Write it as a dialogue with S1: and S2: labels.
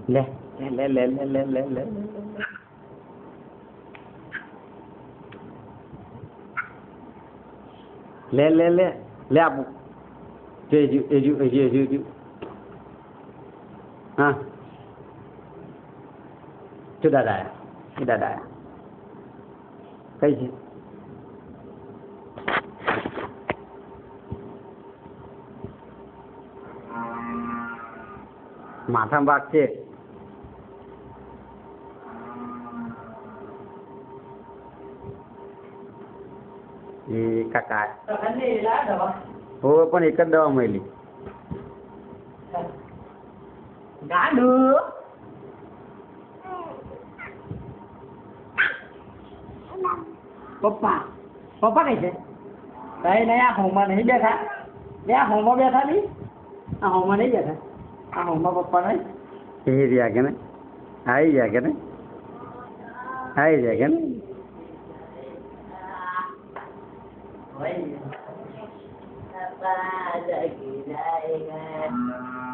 S1: લે લે લે લે લે લે લે લે લે લે લે આપું એજુ હા શું દાદા આયા દાદા આયા કઈ છે માથા ભાગ છે એ કાકા હો પણ એક જ દવા મળી ગાડું પપ્પા પપ્પા કઈ છે કઈ નહીં આ હોમમાં નહીં બેઠા આ હોમમાં બેઠા નહીં આ હોમમાં નહીં બેઠા આ હોમમાં પપ્પા નહીં એ રહ્યા કે ને આવી જાય કે ને આવી જાય કે ને Bye.